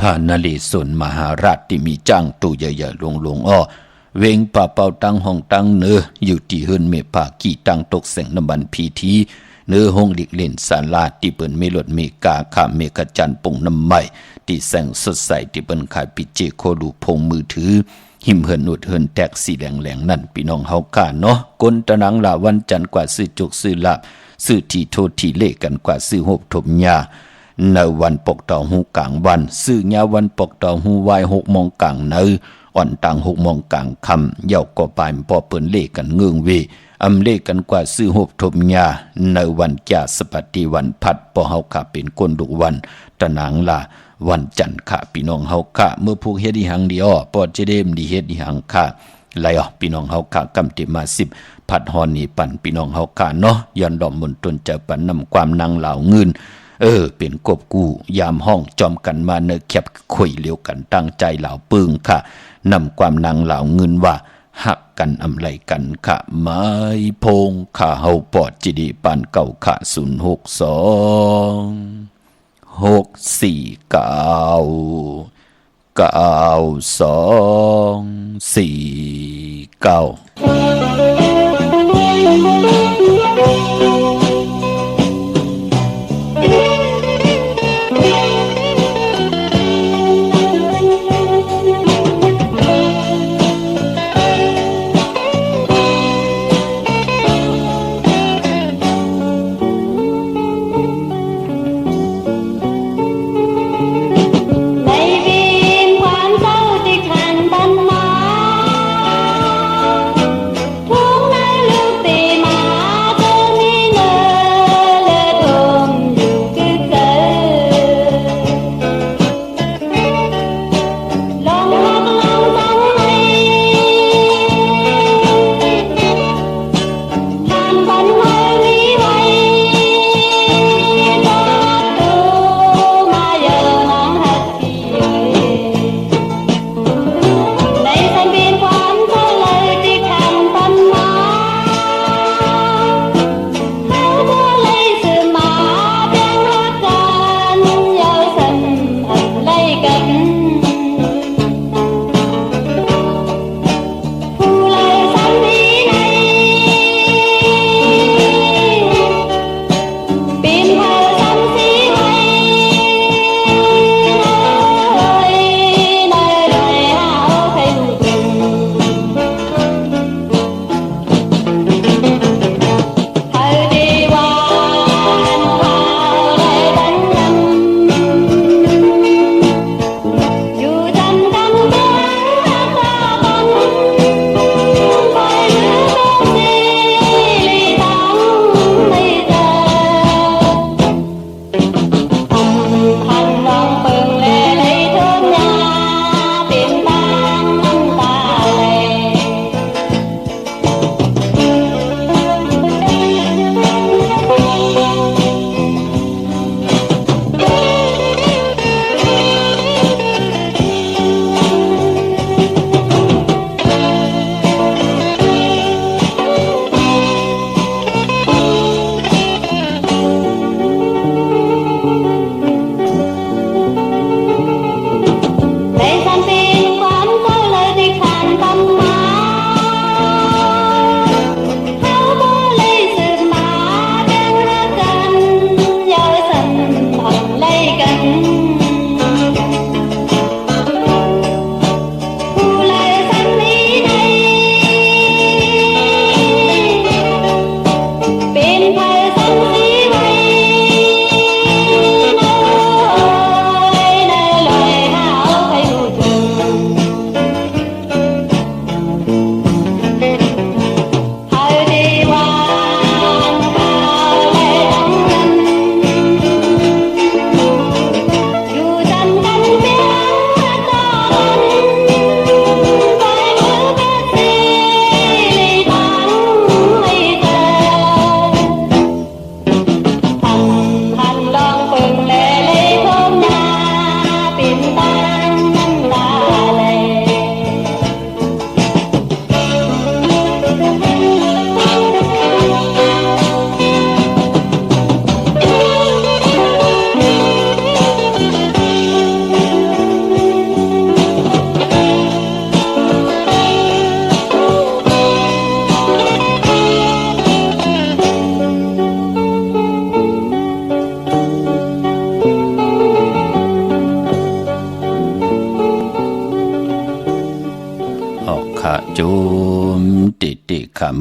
[SPEAKER 1] พระนเรศวรมหาราชที่มีจ้างตู้ใหญ่ๆลงอ้อเวงป่าเป่าตังห้องตังเนื้ออยู่ที่เฮิรนเมปากี่ตังตกแสงน้ำมันพีทีเนื้อห้องหลีกเล่นศาลาที่เปิ้นเมลดเมกาข้ามเมกจันปุ่งน้ำใหม่ที่แสงสดใสที่เปิ้นขายปิเจโคดูพงมือถือหิมเฮินอุดเฮินแตกสีแหลงนั่นพี่น้องเฮาค่ะเนาะกนตะนังละวันจันทร์กว่าซื้อจุกซื้อลาบซื้อที่โทษที่เลขกันกว่าซื้อหบถมยาในวันปกต่อหูกลางวันซื้อยาวันปกต่อหูวาย6 โมงกลางเนื้ออ่อนต่าง6 โมงกลางคำเย่าก็ปลายพอเปิ้นเลขกันเงืองเวเลขกันกว่าซื้อหบถมยาในวันแก่สปฏิวันพัดปอเฮาค่ะเป็นคนดุวันตะนางละวันจันทร์ค่ะพี่น้องเฮาค่ะเมื่อผูกเฮ็ดอีหังดีอ้อปอจะเดมดีเฮ็ดอีหังค่ะไหลออกพี่น้องเฮาค่ะกำติมา10พัดฮอนนี่ปั่นพี่น้องเฮาค่ะเนาะย้อนดอมมนตนจะปั่นนำความนางเหล่าเงินเป็นกบกู้ยามห้องจอมกันมาเนแคบคุยเลี้ยวกันตั้งใจเหล่าปึงค่ะนำความนางเหล่าเงินว่าหักกันอำไลกันค่ะไม้พงค่ะเฮาปอดจิดีปานเก่าค่ะ06294
[SPEAKER 3] ทุก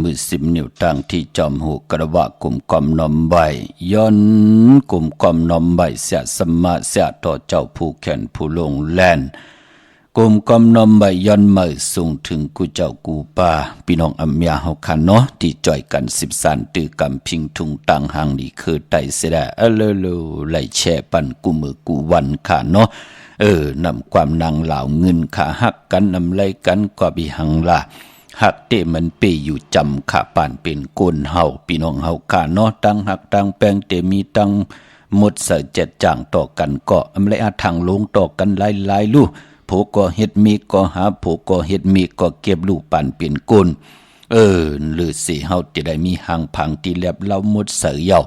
[SPEAKER 1] มือ10 นิ้วตั้งที่จอมหูกระวะกลุ่มกอมนอมใบย้อนกลุ่มกอมนอมใบเสียสมาเสียต่อเจ้าผู้แขนผู้ลงแลนกลุ่มกอมนอมใบย้อนมือสูงถึงกูเจ้ากูป่าพี่น้องอำยาเฮาคันเนาะที่จ่อยกัน13ตื้อกำพิงทุงตังหางนี่คือไตเสดะเลไหลแช่ปันกูมือกูวันค่ะเนาะนำความนางเหล่าเงินขาหักกันนำไล่กันก็บิหังละหักเตมันเปอยู่จำขาป่านเป็นโกนเฮาพี่น้องเฮาขาเนาะตั้งหักตั้งแปงเตมีตั้งหมดเสเจ็ดจ่างต่อกันก็อำไลอาทางลงต่อกันหลายลูกผู้ก็เฮ็ดมีก็หาผู้ก็เฮ็ดมีก็เก็บลูกป่านเป็นโกนหรือสิเฮาจะได้มีหางพังที่แลบเล่าหมดเสยเยา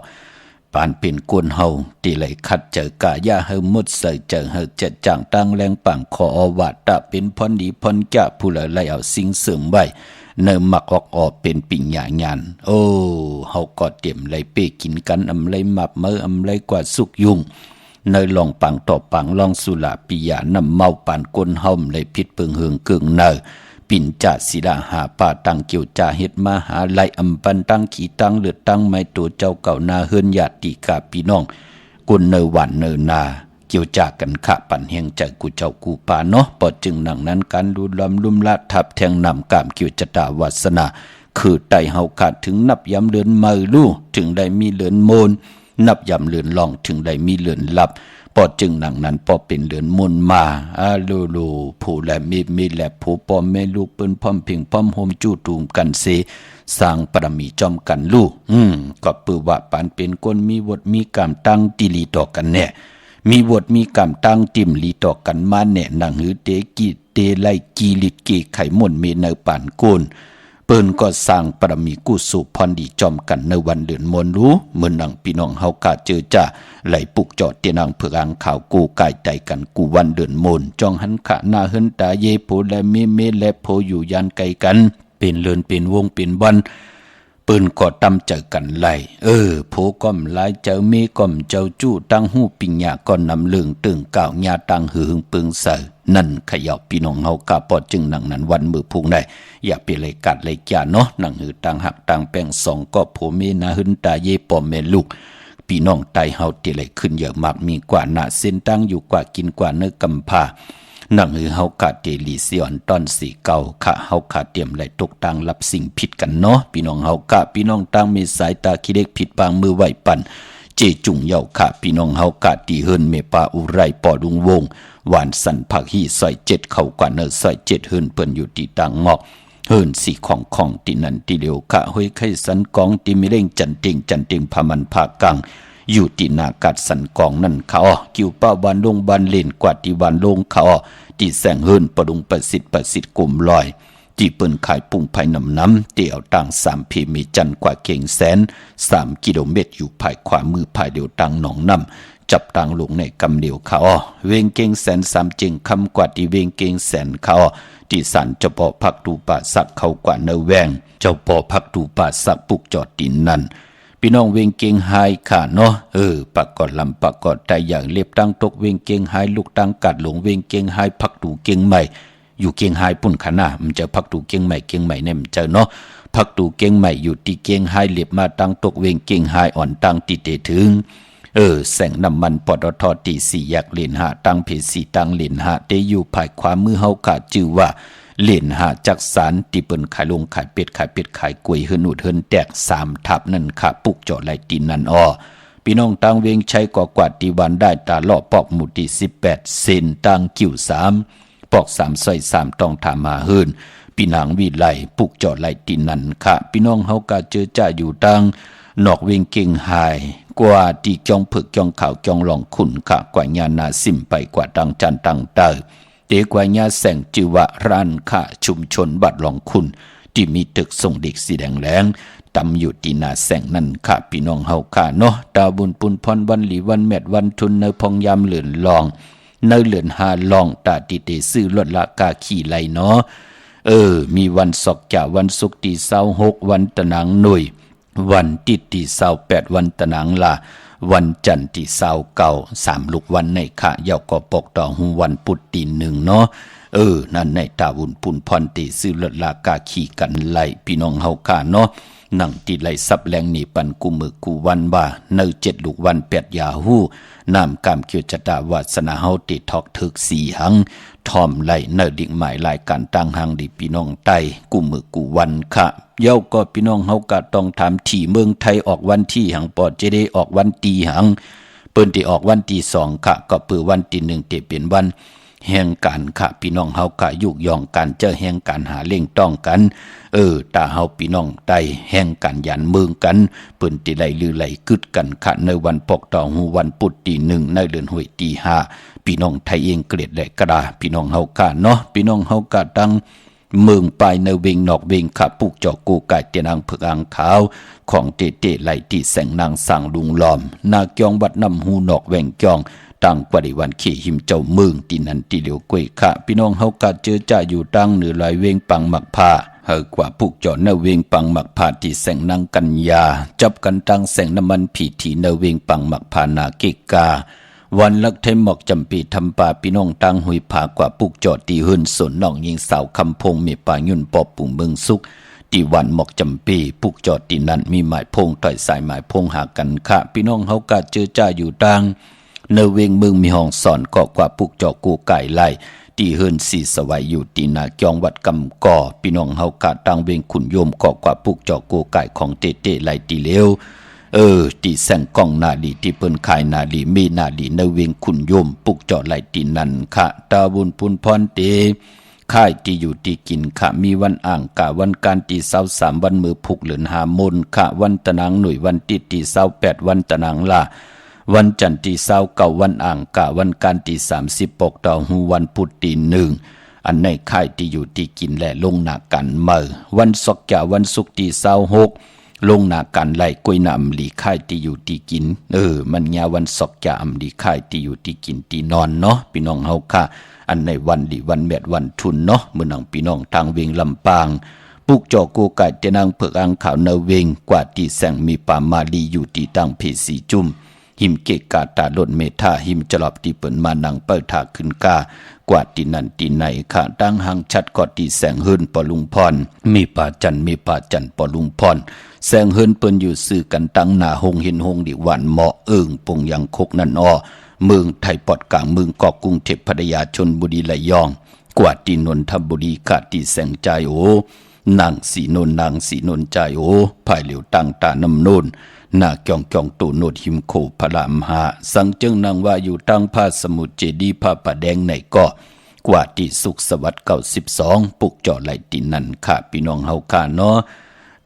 [SPEAKER 1] ปานเป็นกวนเฮาที่ไหลคัดเจอกะย่าเฮาหมดเสยเจอเฮาจะจ่างตั้งแรงปังขออวาตะเป็นพรดีพรจะผู้ละไหลเอาสิ่งเสริมไว้เนิมมักออกเป็นปิญญาญาณเฮาก็เตรียมไหลเป้กินกันอำไหลมับเมื่ออำไหลกว่าสุกยุ่งเนยลองปังต่อปังลองสุลาปิยานำเมาปานกวนเฮาไหลพิษเปิงเฮืองเกิงเนยปิ่นจ่าศิลาหาป่าตังเกี่ยวจ่าเฮ็ดมาหาไลอำปันตั้งขี่ตั้งเลือดตั้งไม้ตัวเจ้าเก่านาเฮือนญาติกาพี่น้องกุนเนหวันเนนาเกี่ยวจ่ากันขะปั่นแห่งใจกูเจ้ากูป่าเนาะปอจึงหนังนั้นการดูลำลุ่มละทับแทงนำกามเกี่ยวจตาวาสนาคือไตเฮาขาดถึงนับย้ำเลือนมือลู่ถึงได้มีเลือนโมนนับย้ำเลือนลองถึงได้มีเลือนหลับปอจึงหนังนั้นปอเป็นเลือนมุนมาลูผู้และมีและผู้ปอแม่ลูกเปิ้นพร้อมเพียงพร้อมโฮมจู้ตูมกันเสสร้างปรมีจอมกันลูกก็ปือว่าปานเป็นคนมีวดมีกามตั้งติลีต่อกันแน่มีวดมีกามตั้งติมลีต่อกันมาแน่หนังหือเตกีเตไลกีลิดเกไขมนเมเนปานโกนเปิ้นก็สร้างปรมีกู้สู่พรดีจอมกันในวันเดือนมนรู้เมื่อนังพี่น้องเฮากาเจอจ้าไหลปุกจอดเตียนังเพื่ออ่างข่าวกูกายใจกันกูวันเดือนมนจองหันขะหน้าเฮินตาเยโพและเมและโพอยู่ยันไกลกันเป็นเลือนเป็นวงเป็นวันปืนก็ตำเจอกันไหลโผก้อมลายเจ้าเมก้อมเจ้าจู้ตั้งหูปิญญาก็นำเลืองตึงก่าวญาตังหึงปึงเสอนั่นขยับพี่น้องเฮากาปอจึงหนังนั้นวันมือพุงได้อย่าไปเลยกัดเลยจ่าเนาะหนังหือตังหักตังแป้งสองก็โผเมนาหึนตาเยปอมเมลูกพี่น้องไตเฮาที่เลยขึ้นเยอะมากมีกว่าหน้าเส้นตั้งอยู่กว่ากินกว่าเนื้อกำพาหนังหือเฮากาเตลีเสียนตอนสีเก่าขะเฮาขาเตรียมไหลตกตังรับสิ่งผิดกันเนาะพี่น้องเฮากะพี่น้องตั้งมีสายตาคิเล็กผิดบางมือไหวปั่นเจจุงเยาขะพี่น้องเฮากะตีเฮินเมปาอุไรปอดุงวงหวานสันผักฮีซอย7เข้ากว่าเนอซอย7เฮินเปิ้นอยู่ที่ตังงอกเฮินสีของที่นั่นที่เลียวขะห้อยไข่สันกองที่มีเร่งจันเต็งพามันภากังอยู่ที่นากัดสันกองนั่นเขากิวป้าวันลงบันเล่นกว่าที่วันลงเขาที่แสงเฮินประดุงประสิทธิ์กลุ่มลอยที่เปิ้นขายปุ่งภายน้ำเตี่ยวต่าง3พีมีจันกว่าเก่งแสน3 กิโลเมตรอยู่ภายขวามือภายเดียวต่างหนองน้ำจับต่างลงในกำเดียวเขาเวงเก่งแสน3จึงคำกว่าที่เวงเก่งแสนเขาที่สันเจ้าปอพักดูป่าสักเขากว่าเนแวงเจ้าปอพักดูป่าสักปุกจอดดินนั่นพี่น้องเวงเก่งไฮค่ะเนาะปากกอดลำปากกอดแต่อย่างเล็บตั้งตกเวงเก่งไฮลูกตั้งกัดหลงเวงเก่งไฮพักดูเก่งใหม่อยู่เก่งไฮปุ่นขนามันจะพักดูเก่งใหม่เนี่ยมันจะเนาะพักดูเก่งใหม่อยู่ที่เก่งไฮเล็บมาตั้งตกเวงเก่งไฮอ่อนตั้งติเตถึงแสงน้ำมันปตทตี4แยกเลนหาตั้งเพจ4ตั้งเลนหาได้อยู่ภายขวามือเฮาขาจื่อว่าเลนหาจักสารที่เปิ้นขายลงขายเป็ดขายกล้วยเฮือนอุดเฮือนแตก3ทับนั่นค่ะปุกเจาะไหลตีนนั่นพี่น้องตั้งเวงใช้กว่าที่วันได้ตาเลาะปอกหมู่ที่18เซนตั้งกิ่ว3ปอก3ซอย3ต้องถามมาเฮือนพี่นางวิไลปุกเจาะไหลตีนนั่นค่ะพี่น้องเฮาก็เจอจ้าอยู่ตั้งนอกเวงเก่งหายกว่าที่จองผึกจองข่าวจองหลองขุนค่ะกว่าญานาสิมไปกว่าดังจันตังเตอเตกว่าญาแสงจิวะร้านค่ะชุมชนบัดหลองขุนที่มีตึกส่งเด็กสีแดงแหลงตำอยู่ที่นาแสงนั่นค่ะพี่น้องเฮาค่ะเนาะดาวบุญปุนพรวันหลีวันแมดวันทุนเนพองยามเหลือนลองเนเหลือนหาลองตาติเตซื้อลดละกาขี่ไหลเนาะมีวันศอกจ่าวันศุกร์ที่26วันตะนางหน่วยวันที่28วันตะนางลาวันจันทร์ที่29 3ลูกวันในค่ะยาวก็ปกต่อหูวันพุธที่1เนาะ นั่นในตาวุ่นปุ่นพรติซื้อลดลากาขี่กันไล่พี่น้องเฮาค่ะเนาะนั่งติดไหลซับแรงนี่ปันกูมือกูวันว่าเนื้อ7 ลูกวัน8 ยาหู้น้ำกามเกียวจตาวาสนาเฮาติดทอกถึก4 หังทอมไหลเนื้อดิ่งหมายรายการตั้งหังดิพี่น้องไตกูมือกูวันค่ะเย้าก็พี่น้องเฮาก็ต้องถามที่เมืองไทยออกวันที่หังปอจะได้ออกวันตีหังเปิ้นที่ออกวันที่2ค่ะก็ปือวันที่1ที่เป็นวันแห่งการค่ะพี่น้องเฮาก็ยุกย่องกันเจอแห่งการหาเล่งต้องกันตาเฮาพี่น้องไตแห่งการยันเมืองกันเปิ้นติไหลลือไหลกึดกันค่ะในวันปกตองหูวันปุดที่1ในเดือนห้วยที่5พี่น้องไทยเองเกลียดและกระดาพี่น้องเฮาค่ะเนาะพี่น้องเฮาก็ตั้งเมืองปลายในเวงนอกเวงค่ะปุกจอกกูไก่เตียนางผึกอ่างขาวของเตไหลที่แสงนางสั่งลุงล้อมนาเกียงวัดน้ำหูนอกแวงจองตั้งกว่าในวันขี่หิมเจ้าเมืองที่นันที่เหลียวกวยค่ะพี่น้องเฮาก็เจอจ่าอยู่ตั้งเหนือลอยเวงปังหมักผ้าเฮากว่าปุกจอเนเวงปังหมักผ้าที่แสงนางกัญญาจับกันตั้งแสงน้ำมันผีทีเนเวงปังหมักผ้านาเกกาวันลักเทมหมอกจำปีทำป่าพี่น้องตั้งหุยผากว่าปุกจอดตีหืนสนน้องยิงสาวคำพงมีป่ายุ่นปอบปุ่งเมืองสุกตีวันหมอกจำปีปุกจอดตีนั้นมีหมายพงต่อยสายหมายพงหากันค่ะพี่น้องเฮากะเจอจ้าอยู่ตั้งเนเวงเมืองมีห้องสอนก็กว่าปุกจอกูไก่ไล่ตีหืนสีสวัยอยู่ตีนาจองวัดกำก่อพี่น้องเฮากะตั้งเวงขุนโยมก็กว่าปุกจอกูไก่ของเตไล่ตีเลวตีแสงกองนาดีที่เปิ้นขายนาดีมีนาดีในเวียงขุนโยมปุกเจาะไหลตีนันค่ะตาบุญปุนพรเตค่ายที่อยู่ที่กินค่ะมีวันอ่างกะวันการตี23วันมือพุกเหลือนหามนค่ะวันตะนางหน่วยวันที่ตี28วันตะนางล่ะวันจันทร์ที่29วันอ่างกะวันการตี30ปกต่อหูวันพุธตี1อันในค่ายที่อยู่ที่กินและลงหนากันเมื่อวันศุกร์วันศุกร์ที่26ลงนาการไล่กล้วยน้ำหลีค่ายที่อยู่ที่กินมันยาวันศอกยาอำหลีค่ายที่อยู่ที่กินที่นอนเนาะพี่น้องเฮาค่ะอันในวันดีวันแมดวันทุนเนาะมื้อนังพี่น้องทางเวียงลำปางปุกจอกูไก่เตนางเผือกอ่างขาวเนเวงกว่าที่แสงมีป่ามาลีอยู่ที่ตั้งเพสีจุ่มหิมเกกาตาล้นเมธาหิมจลอบที่เปิ้นมานังเปิดถาขึ้นกากว่าที่นั่นที่ไหนค่ะตั้งหังชัดกอดที่แสงเฮินปอลุงพรมีป่าจันปอลุงพรแสงเฮินเปิ้นอยู่สื่อกันตั้งหน้าหงเห็นหงดิหวานเหมาะปงยังคกนั่นเมืองไทยปอดกลางเมืองเกาะกรุงเทพพัทยาชลบุรีระยองกว่าที่นนทบุรีค่ะที่แสงใจนางสีนนใจภายเหลียวตั้งตาน้ำนูนหน้าเกียงตูโนดหิมโคพระรามหาสังเจิงนางว่าอยู่ตั้งผ้าสมุทรเจดีผ้าป่าแดงในเกาะกว่าที่สุขสวัสดิ์92ปุกเจาะไหลตินันค่ะพี่น้องเฮาค่ะเนาะ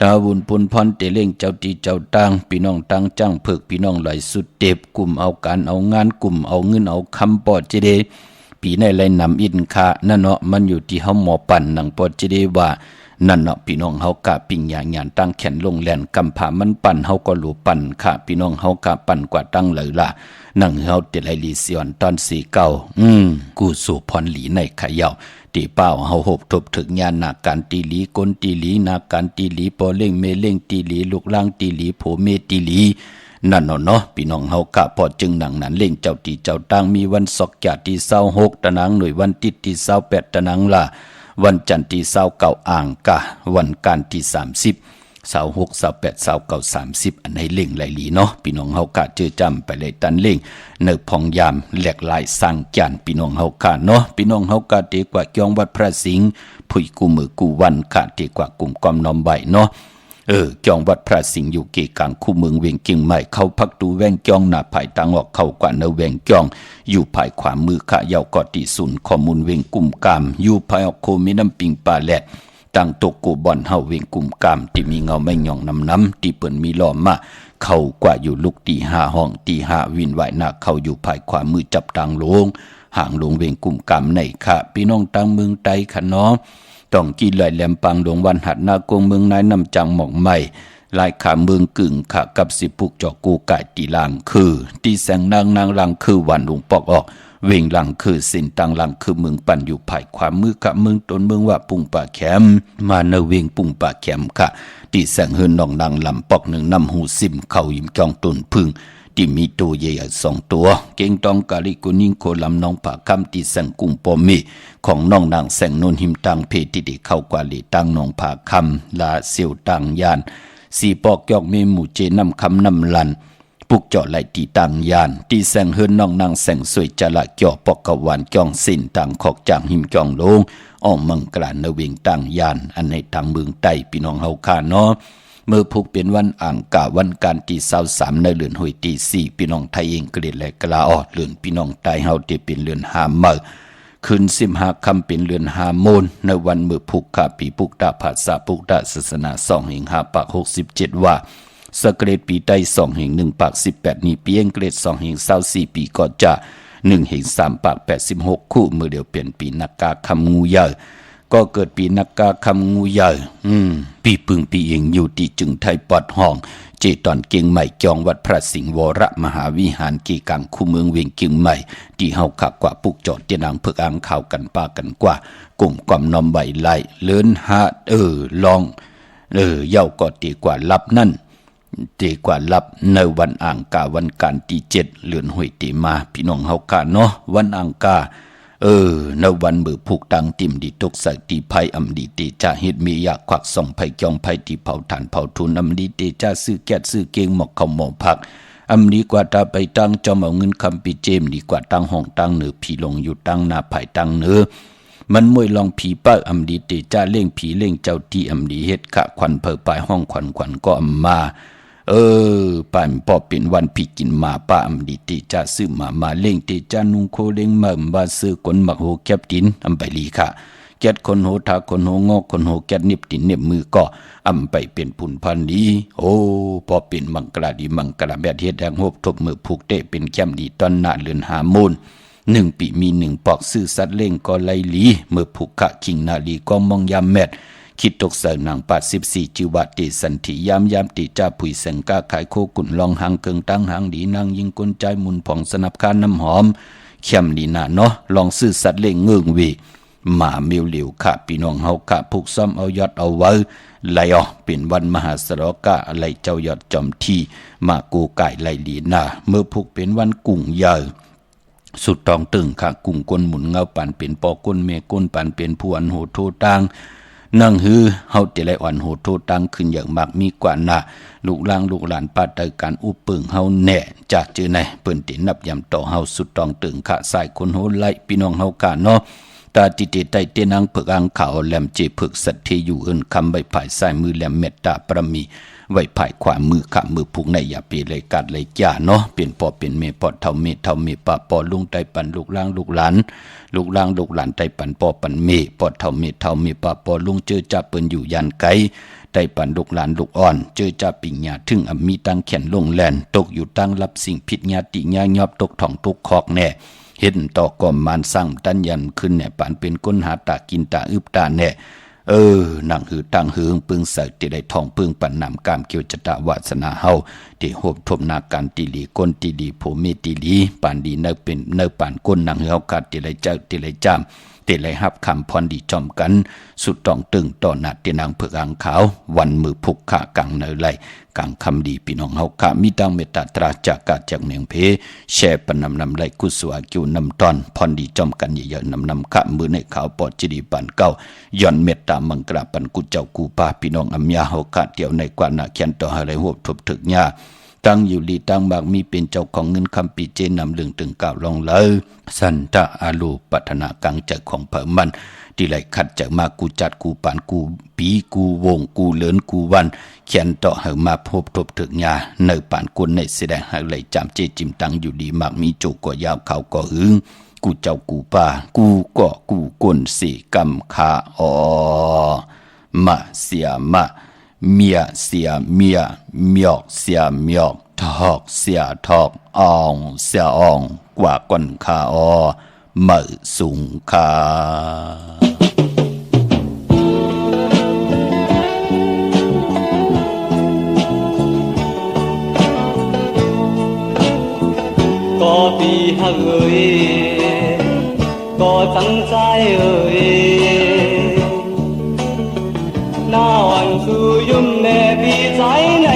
[SPEAKER 1] ดาวุนปุนพรเตเล่งเจ้าตีเจ้าตั้งพี่น้องตั้งจ้างเพิกพี่น้องไหลสุดเต็บกลุ่มเอาการเอางานกลุ่มเอาเงินเอาคำปอดเจเดปีในไหลนำอินค่ะนั่นเนาะมันอยู่ที่เฮาหมอปั่นหนังปอดเจเดว่านั่นเนาะพี่น้องเฮากะปิ่งหยางหยานตั้งแขนลงแลนกำผามันปั่นเฮาก็หลูปั่นค่ะพี่น้องเฮากะปั่นกว่าตั้งเลยล่ะนั่งเฮาเตไหลลีเสียนตอน49กูสู่พรหลีในขะเยาตีเป้าเฮาหบทบถึงญาณนาการตีหลีกลตีหลีนาการตีหลีปอเล่งเมเล่งตีหลีลูกล่างตีหลีโผเมตีหลีนั่นเนาะพี่น้องเฮากะพอจึงหนังนั้นเล่งเจ้าตีเจ้าตั้งมีวันศอกยาที่26ตะนางหน่วยวันติดที่28ตะนางล่ะวันจันทร์ที่29อ่างกะวันการที่30 26 28 29 30อันให้เล่งไหลหลีเนาะพี่น้องเฮากะเจอจำไปเลยตันเล่งเนพองยามแหลกลายสร้างจันพี่น้องเฮากะเนาะพี่น้องเฮากะตีกว่าเกียงวัดพระสิงห์ผุยกูมือกูวันกะตีกว่ากลุ่มกอมน้อมใบเนาะเกียงวัดพระสิงห์อยู่เกกลางคู่เมืองเวียงเกียงใหม่เข้าพักตูแวงเกียงหน้าภายตางออกเข้ากว่าเนแวงเกียงอยู่ภายขวามือขะเยากอติศูนย์ข้อมูลเวียงกุ่มกามอยู่ภายออกโคมีน้ำปิงปลาแลดตั้งตกกูบ่อนเฮาเวียงกุ่มกามที่มีเงาไม่หย่องน้ำที่เปิ้นมีล้อมมาเข้ากว่าอยู่ลูกตี5ห้องตี5วินไหวหน้าเข้าอยู่ภายขวามือจับตังโลงห่างลงเวียงกุ่มกามในค่ะพี่น้องตั้งเมืองไตค่ะเนาะต้องกินไหลแหลมปังดวงวันหัดนากงเมืองนายน้ำจังหม่องใหม่ลายขาเมืองกึ่งขะกับสิปุกจอกกูไก่ตีลางคือตีแสงนางลังคือวันลุงปอกออกเวงลังคือสินตังลังคือเมืองปั่นอยู่ภายขวามือขะเมืองต้นเมืองว่าปุงป่าแคมมาเนเวงปุงป่าแคมค่ะตีแสงเฮินนองนางลำปอกหนึ่งน้ำหูซิมเข้ายิ้มจองตุนพึ่ง ที่มีตัวใหญ่ๆ2ตัวเก่งตองกาลิกุนิงโคลำน้องผาคำที่สังกุงปอมีของน้องนางแสงนุนหิมตังเพที่ได้เข้ากว่าลีตังน้องผาคำลาเสียวตังยานสีปอกยอกเมหมู่เจนำคำนำลันปุกเจาะไหลตีตังยานที่แสงเฮินน้องนางแสงสวยจะละเกี่ยวปอกกวานจองสินตังขอกจางหิมจองลงอ้อมเมืองกลานนเวงตังยานอันในทางเมืองใต้พี่น้องเฮาคาเนาะเมื่อพุกเป็นวันอ่างกาวันการที่23ในเดือนหอยที่4พี่น้องไทยเองเกลียดและกลาออดเดือนพี่น้องใต้เฮาที่เป็นเดือนหาเมื่อคืน15ค่ำเป็นเดือนหาโมนในวันเมื่อพุกขาปีพุกตาภาษาพุกตาศาสนา2แห่ง5ปาก67ว่าสเกรดปีใต้2แห่ง1ปาก18นี้เปียงเกรด2แห่ง24ปีก็จะ1แห่ง3ปาก86คู่เมื่อเดียวเปลี่ยนปีนักกาคำงูใหญ่ก็เกิดปีนักกาคำงูใหญ่ปีปึงปีเองอยู่ที่จึงไทยปอดห้องเจตอนเกียงใหม่จองวัดพระสิงห์วรมหาวิหารกีกังคู่เมืองเวียงเกียงใหม่ที่เฮาขับกว่าปุกจอดเตียนางเพิกอ่างข่าวกันป้ากันกว่ากลุ่มความนอมใบไหลเลื่อนหาลองเย่าก็ตีกว่าลับนั่นตีกว่าลับในวันอ่างกาวันการที่7เดือนห้วยตีมาพี่น้องเฮากาเนาะวันอ่างกาในวันมือผูกตังติ่มดีตกใส่ตีไพ่อำดีเตจ่าเฮ็ดมีอยากควักส่องไผ่จองไผ่ตีเผาฐานเผาทุนอำดีเตจ่าซื้อแก๊สซื้อเกงหมอกเขาหมอพักอำดีกว่าตาไปตั้งจอมเอาเงินคำปีเจมดีกว่าตั้งห้องตั้งเหนือผีลงอยู่ตั้งหน้าไผ่ตั้งเหนือมันมวยลองผีป้าอำดีเตจ่าเล่งผีเล่งเจ้าที่อำดีเฮ็ดขะควันเผอปลายห้องควันก็อำมาป่านพอเป็นวันพี่กินมาป้าอำดีตีจ้าซื้อมาเล่งตีจ้านุงโคเล่งมาบาซื้อคนมักโหแคบตินอำไปลีค่ะแก๊ดคนโหทาคนโหงอกคนโหแก๊ดนิบตินเน็บมือก็อำไปเป็นผุนพันดีพอเป็นมังกรดีมังกรแบบเฮ็ดแดงโหบทบมือผูกเตะเป็นแคมดีตอนหน้าเลือนหามูล1ปีมี1ปอกซื้อสัตว์เล่งก็ไลลีเมื่อผูกขะคิงนาลีก็มองยามแมดคิดตกเสนาง84จิวะติสันติยามติจ่าผุยแสงกาขายโคกุ่นลองหางเกิงตั้งหางดีนางยิงกลใจมุนผ่องสนับคานน้ำหอมเข้มดีน่ะเนาะลองซื้อสัตว์เล่งเงืองวีหมาเมียวเหลียวค่ะพี่น้องเฮาค่ะผูกซ้อมเอายอดเอาไว้ไหลออกเป็นวันมหาสรกะไหลเจ้ายอดจอมที่มากูไก่ไหลลีน่ะเมื่อผูกเป็นวันกุ่งใหญ่สุดตองตึงค่ะกุ่งก้นหมุนเงาปั่นเป็นปอก้นเมก้นปั่นเป็นผู้อันโหโทตังนั่งฮือเฮาแต่ละอ่อนโหโทตังขึ้นอย่างมากมีกว่าน่ะลูกหลานป้าเตยการอุปึงเฮาแน่จากเจอในเปิ้นตินับยำต่อเฮาสุดตองตึงขะสายคนโหไล่พี่น้องเฮากะเนาะตาติเตไตเตนังเพิกอ่างข่าวแหลมเจเพิกสัตเทอยู่เอิ้นคำใบผายสายมือแหลมเมตตาประมีไว้ผายขวามือขะมือผูกในอย่าเปเลยกัดเลยจ้าเนาะเป็นปอเป็นเมปอเท่าเมปะปอลุงไตปันลูกหลานไตปันปอปันเมปอเท่าเมปะปอลุงเจอจับเปิ้นอยู่ยันไกไตปันลูกหลานลูกอ่อนเจอจับปิญญาถึงมีตังแขนลงแลนตกอยู่ตั้งรับสิ่งผิดญาติญายอบตกท่องทุกคอกแน่เห็นต่อก่อมมานสร้างตันยันขึ้นเนี่ยปานเป็นก้นหาตากินตาอึบตาแน่นั่งหือตั้งหือปึงใส่ที่ได้ทองปึงปันนำกามเกี่ยวจตาวาสนาเฮาที่โหบทมนาการติลีก้นติลีโผเมติลีปานดีเนเป็นเนปานก้นนั่งเฮากัดที่ได้เจ้าที่ได้จามที่ได้ฮับคำพรดีจอมกันสุดต้องตึงต่อหน้าที่นางเผือกอ่างขาววันมือพุกขะกังเนไหลกังคำดีพี่น้องเฮาขะมีตังเมตตาตราจากกาจากเนียงเพแช่ปนนำไหลกุศลกิวนำตอนพรดีจอมกันเยอะๆนำขะมือในขาวปอดจิดีปันเก้าย่อนเมตตามังกราปันกุเจ้ากูปาพี่น้องอัมยาเฮาขะเดียวในกว่านาเขียนต่อหาไรหบทบถึกญาตั้งอยู่ลีตั้งบากมีเป็นเจ้าของเงินคำปีเจนำเรื่องถึงกล่าวลองเลยสันตะอาลูปัฒนากังใจของเผ่ามันที่ไหลขัดจากมากูจัดกูปานกูปีกูวงกูเลินกูวันเขียนต่อเหมาพบทบถึงญาเนปานกุนในแสดงหาไหลจำเจจิมตังอยู่ดีมากมีโจก่อยาวเขาก่อหึงกูเจ้ากูป่ากูก่อกูก้นสีกำขามาเสียมาเมียเสียเมียเมียกเสียเมียกทอกเสียทอกอ่องเสียอ่องกว่าก้นขาเมื่อสูงขา
[SPEAKER 2] ก็ปีหักก็ตั้งใจหน้าวันสู่ยุ่มแน่ปีใจไหน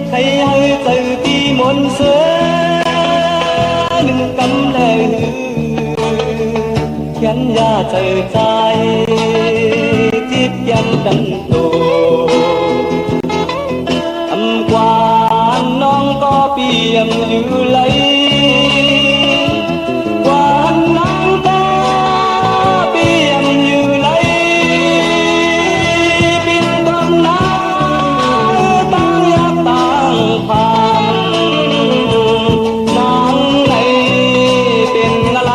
[SPEAKER 2] ใครให้เจอที่ม นเสือหนึ่งกำแลหือยันยาเจอใจจิตยันดันโตอำกวานน้องก็เปี่ยมอยู่ไหลกวานน้องก็เปี่ยมอยู่ไหลปินดงน้ำตั้งยักตั้งพันน้องในเป็นอะไร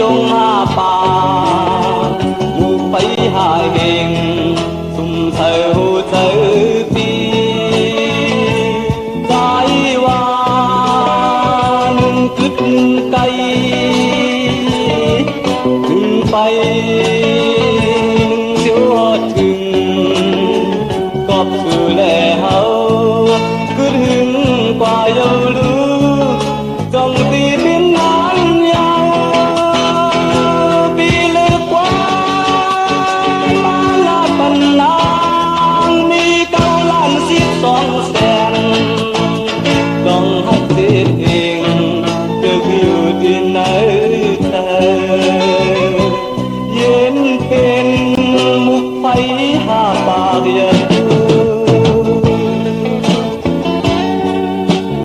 [SPEAKER 2] ลงมาป่าหมู่ไปหาเก่งสุ่มเธอหูเธอปีใจว่าหนึ่งกึดไกลถึงไปหนึ่งเสียวหอดถึงก็คือแลเฮากึดหึงกว่าเยาลือจงตีเป็นนานยาวปีเลือกว่ามาลาปันนางมี9 ล้าน 12 แสนต้องหักเสีย